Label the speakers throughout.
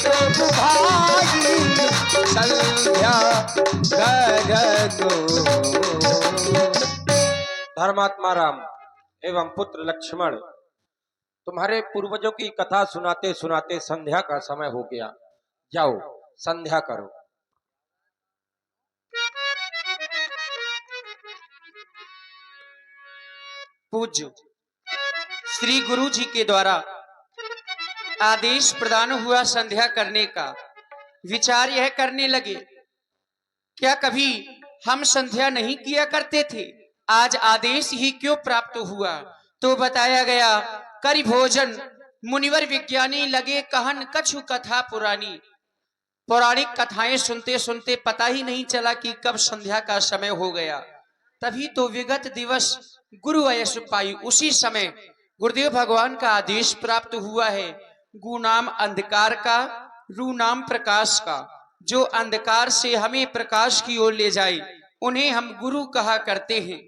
Speaker 1: तो भाई संध्या करो। धर्मात्मा राम एवं पुत्र लक्ष्मण, तुम्हारे पूर्वजों की कथा सुनाते सुनाते संध्या का समय हो गया, जाओ संध्या करो।
Speaker 2: पूज्य श्री गुरु जी के द्वारा आदेश प्रदान हुआ संध्या करने का। विचार यह करने लगे, क्या कभी हम संध्या नहीं किया करते थे, आज आदेश ही क्यों प्राप्त हुआ। तो बताया गया, करि भोजन मुनिवर विज्ञानी लगे कहन कछु कथा पुरानी। पौराणिक कथाएं सुनते सुनते पता ही नहीं चला कि कब संध्या का समय हो गया। तभी तो विगत दिवस गुरु अयस पाई, उसी समय गुरुदेव भगवान का आदेश प्राप्त हुआ है। गु नाम अंधकार का, रू नाम प्रकाश का। जो अंधकार से हमें प्रकाश की ओर ले जाए उन्हें हम गुरु कहा करते हैं।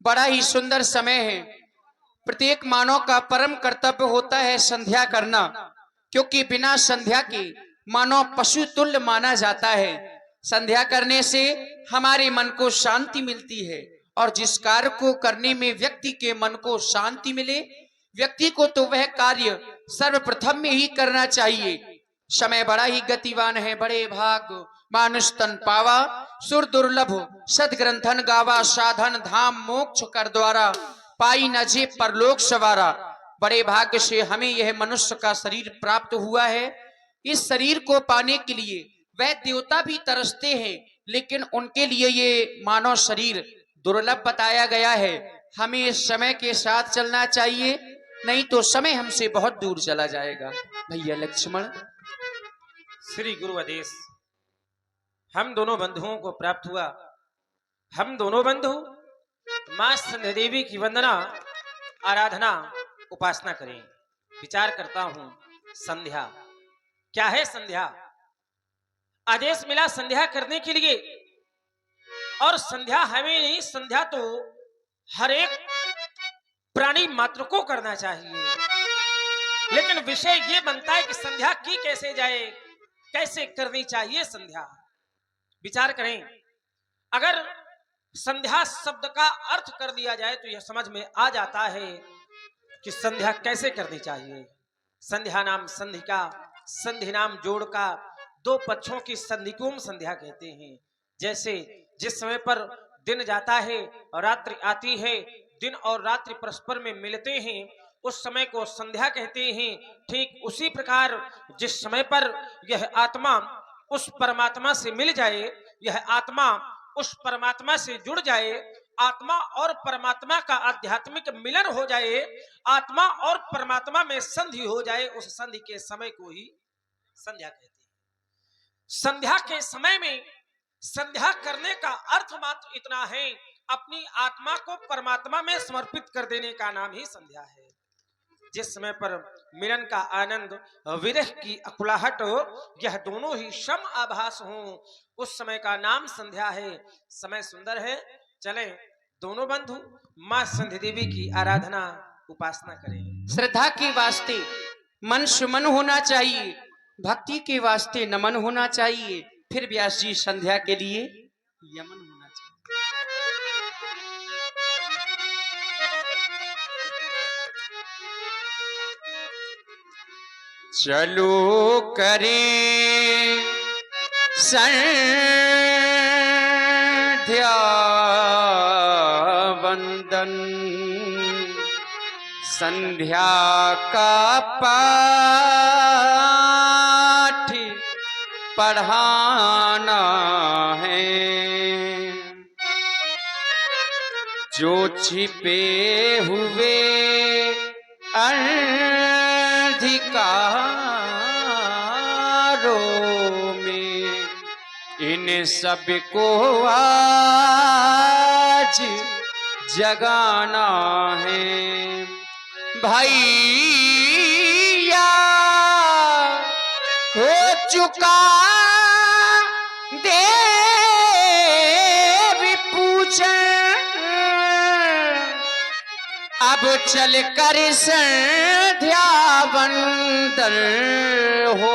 Speaker 2: बड़ा ही सुंदर समय है। प्रत्येक मानव का परम कर्तव्य होता है संध्या करना, क्योंकि बिना संध्या के मानव पशु तुल्य माना जाता है। संध्या करने से हमारे मन को शांति मिलती है, और जिस कार्य को करने में व्यक्ति के मन को शांति मिले, व्यक्ति को तो वह कार्य सर्वप्रथम में ही करना चाहिए। समय बड़ा ही गतिवान है, बड़े भाग मानुष तन पावा, सुर दुर्लभ सदग्रंथन गावा, साधन धाम मोक्ष कर द्वारा, पाई न जे परलोक सवारा। बड़े भाग्य से हमें यह मनुष्य का शरीर प्राप्त हुआ है। इस शरीर को पाने के लिए वह देवता भी तरसते हैं, लेकिन उनके लिए ये मानव शरीर दुर्लभ बताया गया है। हमें समय के साथ चलना चाहिए, नहीं तो समय हमसे बहुत दूर चला जाएगा। भैया लक्ष्मण,
Speaker 1: श्री गुरु आदेश हम दोनों बंधुओं को प्राप्त हुआ। हम दोनों बंधु मां संध्या देवी की वंदना, आराधना, उपासना करें। विचार करता हूं, संध्या क्या है। संध्या आदेश मिला संध्या करने के लिए, और संध्या हमें नहीं, संध्या तो हर एक प्राणी मात्र को करना चाहिए। लेकिन विषय ये बनता है कि संध्या की कैसे जाए, कैसे करनी चाहिए संध्या। विचार करें, अगर संध्या शब्द का अर्थ कर दिया जाए तो यह समझ में आ जाता है कि संध्या कैसे करनी चाहिए। संध्या नाम संधि का, संधि नाम जोड़ का, दो पक्षों की संधि को हम संध्या कहते हैं। जैसे जिस समय पर दिन जाता है और रात्रि आती है, दिन और रात्रि परस्पर में मिलते हैं, उस समय को संध्या कहते हैं। ठीक उसी प्रकार जिस समय पर यह आत्मा उस परमात्मा से मिल जाए, यह आत्मा उस परमात्मा से जुड़ जाए, आत्मा और परमात्मा का आध्यात्मिक मिलन हो जाए, आत्मा और परमात्मा में संधि हो जाए, उस संधि के समय को ही संध्या कहते हैं। संध्या के समय में संध्या करने का अर्थ मात्र इतना है, अपनी आत्मा को परमात्मा में समर्पित कर देने का नाम ही संध्या है। जिस समय पर मिलन का आनंद, विरह की अकुलाहट, यह दोनों ही सम आभास हो, उस समय का नाम संध्या है। समय सुंदर है, चले दोनों बंधु मां संध्या देवी की आराधना, उपासना करें।
Speaker 2: श्रद्धा के वास्ते मन सुमन होना चाहिए, भक्ति के वास्ते नमन होना चाहिए, फिर व्यास जी संध्या के लिए यमन होना चाहिए। चलो करें संध्या वंदन, संध्या का पाठ पढ़ाना है। जो छिपे हुए अंधकारों में, इन सब को आज जगाना है। भैया हो चुका देवी पूजन, अब चल कर संध्या वंदन हो।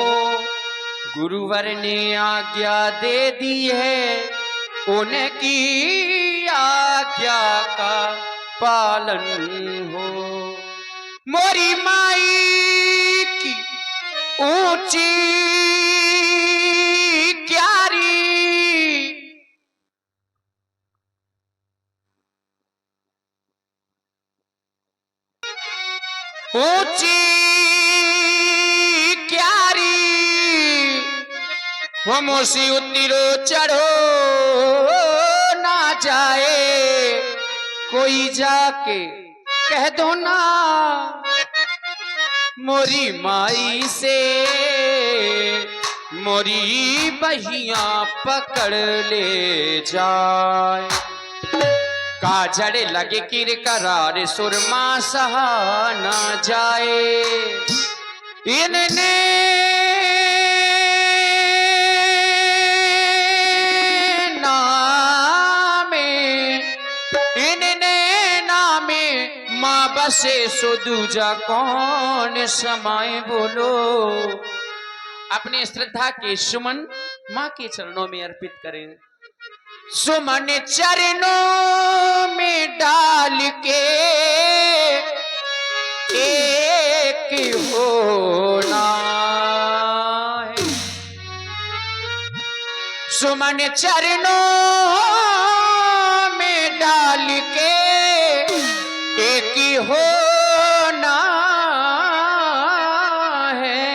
Speaker 2: गुरुवर ने आज्ञा दे दी है, उनकी आज्ञा का पालन हो। मोरी माई की ऊंची क्यारी, ऊंची क्यारी, वो मोसी उतरो चढ़ो ना जाए, कोई जाके कह दो ना मोरी माई से, मोरी बहिया पकड़ ले जाए। काजड़ लगे किर करार सुरमा सहा ना जाए, इनने माँ बसे सो दूजा कौन समाए, बोलो। अपने श्रद्धा के सुमन माँ के चरणों में अर्पित करें। सुमन चरणों में डाल के एक होना है, सुमन चरणों में डाल के एक ही होना है।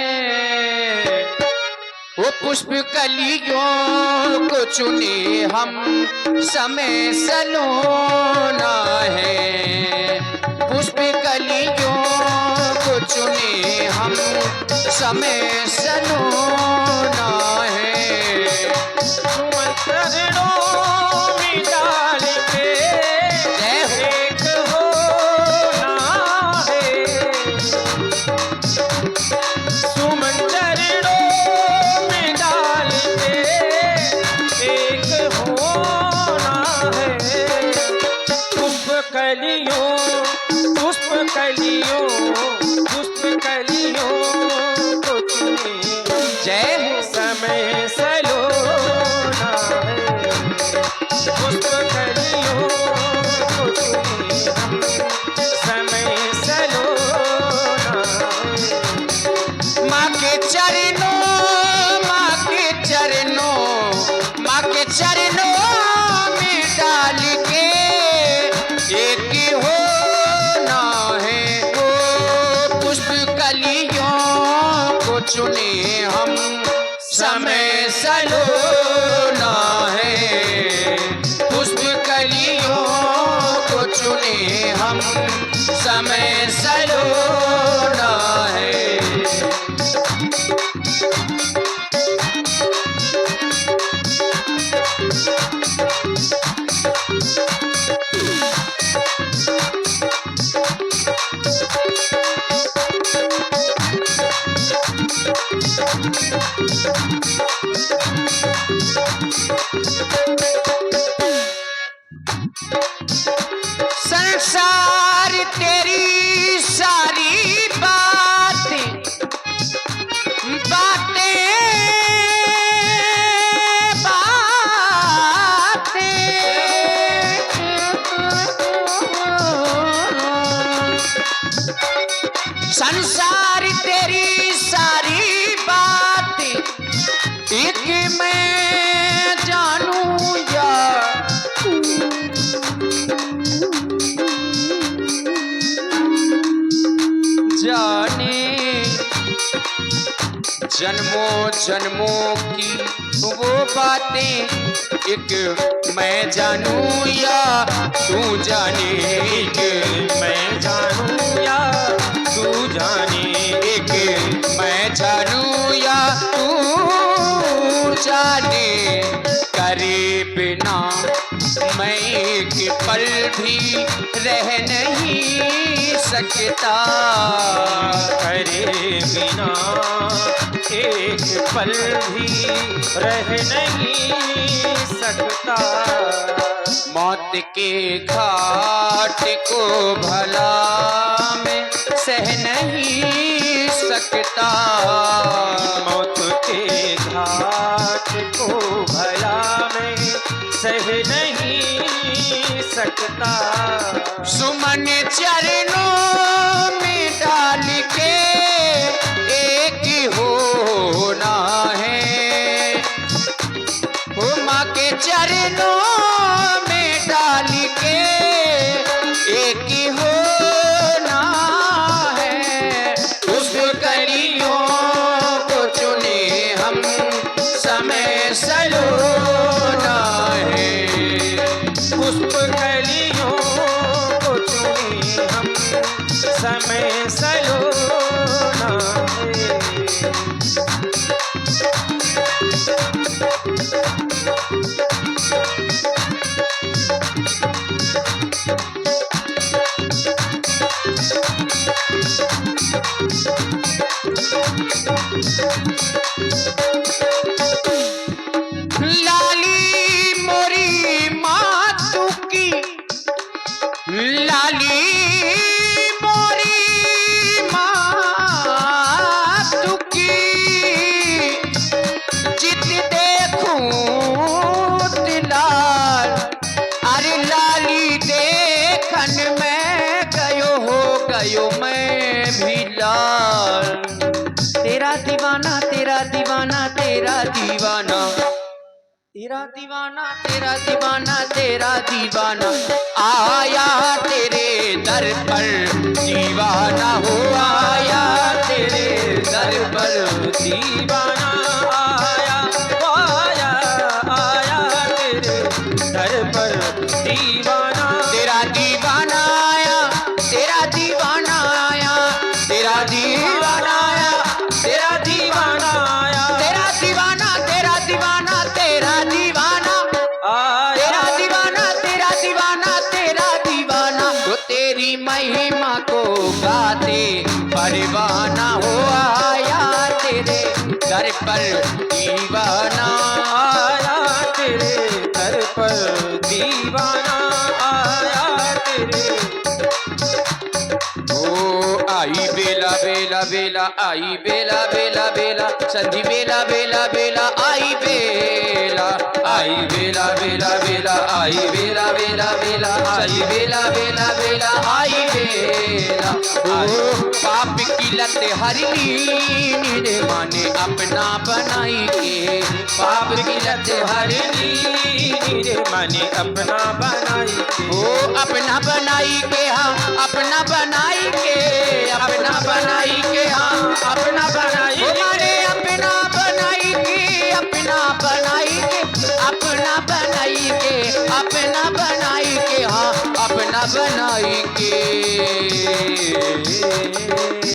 Speaker 2: वो पुष्प कलियों को चुने हम समय सलोना है, पुष्प कलियों को चुने हम समय सलोना है।
Speaker 1: सुमन चरणों में डाल के एक होना है, सुमन चरणों में डाल के एक होना है। पुष्प कलियों पुष्प कलियों पुष्प कलियों को चुने
Speaker 2: जय हो
Speaker 1: समय सलोना है, पुष्प कलियों को चुने हम समय सलोना है।
Speaker 2: माँ के चरणों, माँ के चरणों, माँ के चरणों में डाल के एक ही होना है। वो पुष्प कलियों को चुने हम समय सलोना है, पुष्प कलियों को चुने हम समय सलोना है। संसार तेरी सारी बातें बातें बातें, संसार तेरी सारी बातें एक मैं जानूं या जाने, जन्मों जन्मों की वो बातें एक मैं जानूं या तू जाने, एक
Speaker 1: मैं जानूं या तू जाने,
Speaker 2: एक मैं जानूं या तू जाने, करे बिना मैं एक पल भी रह नहीं सकता,
Speaker 1: करे बिना एक पल भी रह नहीं सकता।
Speaker 2: मौत के घाट को भला मैं सह नहीं सकता,
Speaker 1: मौत के आपको भला मैं सह नहीं सकता।
Speaker 2: सुमन चरणों में डाल के एक होना है, ओ माँ के चरणों में डाल के एक होना है। उस कलियों को चुने हम समय सलोना है,
Speaker 1: पुष्प कलियों को चुने हम समय सलोना है।
Speaker 2: लाली मोरी मातु की, लाली मोरी मातु की, जित देखूं लाल, अरे लाली देखन में गयो मैं भी लाल। तेरा दीवाना तेरा दीवाना तेरा दीवाना, तेरा दीवाना तेरा दीवाना तेरा दीवाना, आया तेरे दर पर दीवाना हो, आया तेरे दर पर
Speaker 1: दीवाना आया आया आया तेरे दर पर दीवाना।
Speaker 2: तेरा दीवाना आया तेरा दीवाना आया, तेरा दीवाना आया तेरा दीवाना आया, तेरा दीवाना तेरा दीवाना तेरा दीवाना
Speaker 1: आया
Speaker 2: तेरा दीवाना तेरा दीवाना तेरा दीवाना। तो तेरी महिमा को गाते परवाना हो, आया तेरे दर पर दीवाना,
Speaker 1: आया तेरे दर पर दीवाना आया तेरे।
Speaker 2: ओ आई बेला बेला बेला आई बेला बेला बेला, संधि बेला बेला बेला आई बेला, आई बेला बेला बेला आई बेला बेला बेला, संधि बेला बेला बेला आई बेला। ओ पाप की लत हर ली रे माने अपना बनाई के,
Speaker 1: पाप की लत हर ली रे माने अपना बनाई के,
Speaker 2: ओ अपना बनाई के हाँ अपना बनाई के, अपना बनाई के हाँ अपना बनाई माने अपना बनाई के, अपना बनाई के, अपना बनाई के, अपना बनाई के हाँ अपना बनाई के।